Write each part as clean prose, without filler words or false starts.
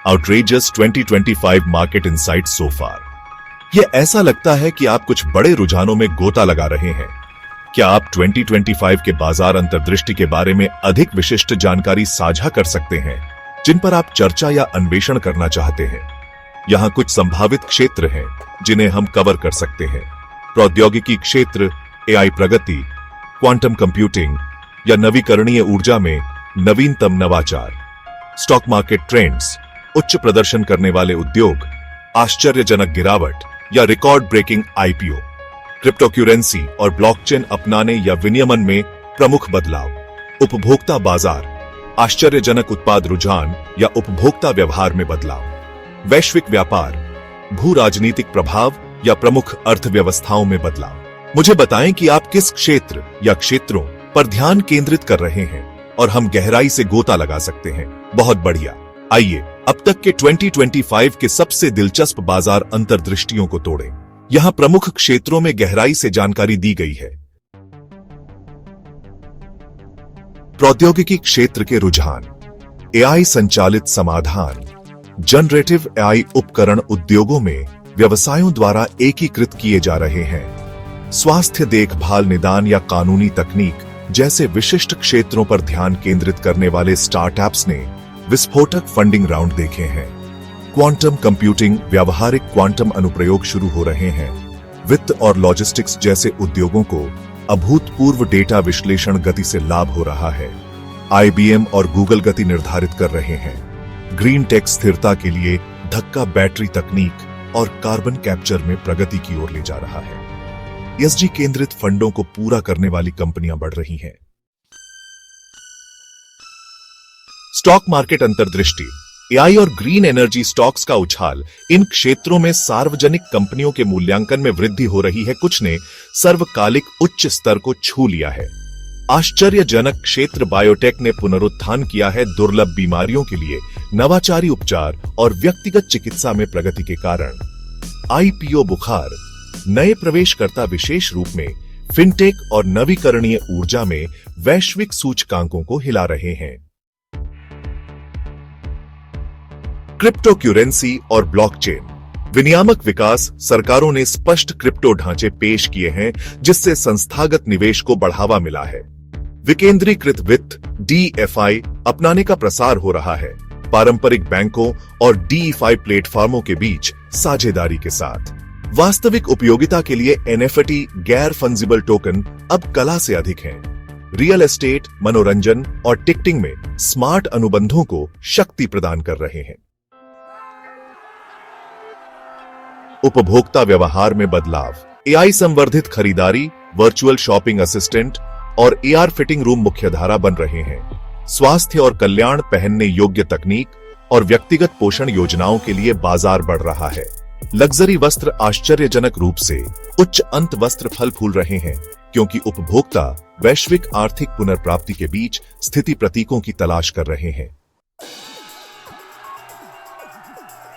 आउटरेजस 2025 market insight so फार। यह ऐसा लगता है कि आप कुछ बड़े रुझानों में गोता लगा रहे हैं। क्या आप 2025 के बाजार अंतर्दृष्टि के बारे में अधिक विशिष्ट जानकारी साझा कर सकते हैं जिन पर आप चर्चा या अन्वेषण करना चाहते हैं? यहाँ कुछ संभावित क्षेत्र हैं जिन्हें हम कवर कर सकते हैं। प्रौद्योगिकी क्षेत्र, एआई प्रगति, क्वांटम कंप्यूटिंग या नवीकरणीय ऊर्जा में नवीनतम नवाचार, स्टॉक मार्केट ट्रेंड्स, उच्च प्रदर्शन करने वाले उद्योग, आश्चर्यजनक गिरावट या रिकॉर्ड ब्रेकिंग आईपीओ, क्रिप्टोकरेंसी और ब्लॉकचेन अपनाने या विनियमन में प्रमुख बदलाव, उपभोक्ता बाजार, आश्चर्यजनक उत्पाद रुझान या उपभोक्ता व्यवहार में बदलाव, वैश्विक व्यापार, भू राजनीतिक प्रभाव या प्रमुख अर्थव्यवस्थाओं में बदलाव। मुझे बताएं कि आप किस क्षेत्र या क्षेत्रों पर ध्यान केंद्रित कर रहे हैं और हम गहराई से गोता लगा सकते हैं। बहुत बढ़िया। आइए अब तक के 2025 के सबसे दिलचस्प बाजार अंतर्दृष्टियों को तोड़ें। यहां प्रमुख क्षेत्रों में गहराई से जानकारी दी गई है। प्रौद्योगिकी क्षेत्र के रुझान, एआई संचालित समाधान, जनरेटिव एआई उपकरण उद्योगों में व्यवसायों द्वारा एकीकृत किए जा रहे हैं। स्वास्थ्य देखभाल, निदान या कानूनी तकनीक जैसे विशिष्ट क्षेत्रों पर ध्यान केंद्रित करने वाले स्टार्टअप्स ने विस्फोटक फंडिंग राउंड देखे हैं। क्वांटम कंप्यूटिंग, व्यावहारिक क्वांटम अनुप्रयोग शुरू हो रहे हैं। वित्त और लॉजिस्टिक्स जैसे उद्योगों को अभूतपूर्व डेटा विश्लेषण गति से लाभ हो रहा है। आईबीएम और गूगल गति निर्धारित कर रहे हैं। ग्रीन टेक स्थिरता के लिए धक्का बैटरी तकनीक और कार्बन कैप्चर में प्रगति की ओर ले जा रहा है। ESG केंद्रित फंडों को पूरा करने वाली कंपनियां बढ़ रही हैं। स्टॉक मार्केट अंतर्दृष्टि, एआई और ग्रीन एनर्जी स्टॉक्स का उछाल। इन क्षेत्रों में सार्वजनिक कंपनियों के मूल्यांकन में वृद्धि हो रही है। कुछ ने सर्वकालिक उच्च स्तर को छू लिया है। आश्चर्यजनक क्षेत्र, बायोटेक ने पुनरुत्थान किया है। दुर्लभ बीमारियों के लिए नवाचारी उपचार और व्यक्तिगत चिकित्सा में प्रगति के कारण आईपीओ बुखार। नए प्रवेशकर्ता विशेष रूप में फिनटेक और नवीकरणीय ऊर्जा में वैश्विक सूचकांकों को हिला रहे हैं। क्रिप्टोकरेंसी और ब्लॉकचेन, विनियामक विकास। सरकारों ने स्पष्ट क्रिप्टो ढांचे पेश किए हैं जिससे संस्थागत निवेश को बढ़ावा मिला है। विकेंद्रीकृत वित्त DeFi अपनाने का प्रसार हो रहा है। पारंपरिक बैंकों और DeFi प्लेटफॉर्मों के बीच साझेदारी के साथ वास्तविक उपयोगिता के लिए NFT, गैर फंजिबल टोकन अब कला से अधिक हैं। रियल एस्टेट, मनोरंजन और टिकटिंग में स्मार्ट अनुबंधों को शक्ति प्रदान कर रहे हैं। उपभोक्ता व्यवहार में बदलाव, एआई संवर्धित खरीदारी, वर्चुअल शॉपिंग असिस्टेंट और AR फिटिंग रूम मुख्यधारा बन रहे हैं। स्वास्थ्य और कल्याण, पहनने योग्य तकनीक और व्यक्तिगत पोषण योजनाओं के लिए बाजार बढ़ रहा है। लग्जरी वस्त्र, आश्चर्यजनक रूप से उच्च अंत वस्त्र फल फूल रहे हैं क्योंकि उपभोक्ता वैश्विक आर्थिक पुनर्प्राप्ति के बीच स्थिति प्रतीकों की तलाश कर रहे हैं।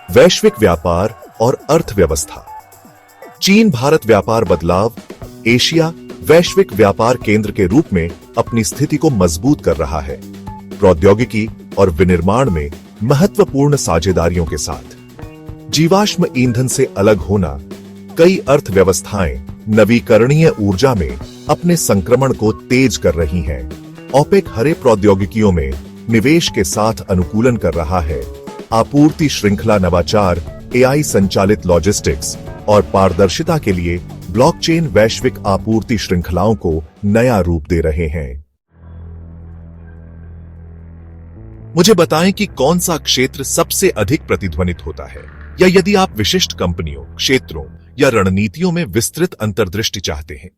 वैश्विक व्यापार और अर्थव्यवस्था, चीन भारत व्यापार बदलाव। एशिया वैश्विक व्यापार केंद्र के रूप में अपनी स्थिति को मजबूत कर रहा है। प्रौद्योगिकी और विनिर्माण में महत्वपूर्ण साझेदारियों के साथ जीवाश्म ईंधन से अलग होना। कई अर्थव्यवस्थाएं नवीकरणीय ऊर्जा में अपने संक्रमण को तेज कर रही हैं। ओपेक हरे प्रौद्योगिकियों में निवेश के साथ अनुकूलन कर रहा है। आपूर्ति श्रृंखला नवाचार, एआई संचालित लॉजिस्टिक्स और पारदर्शिता के लिए ब्लॉकचेन वैश्विक आपूर्ति श्रृंखलाओं को नया रूप दे रहे हैं। मुझे बताएं कि कौन सा क्षेत्र सबसे अधिक प्रतिध्वनित होता है, या यदि आप विशिष्ट कंपनियों, क्षेत्रों या रणनीतियों में विस्तृत अंतर्दृष्टि चाहते हैं।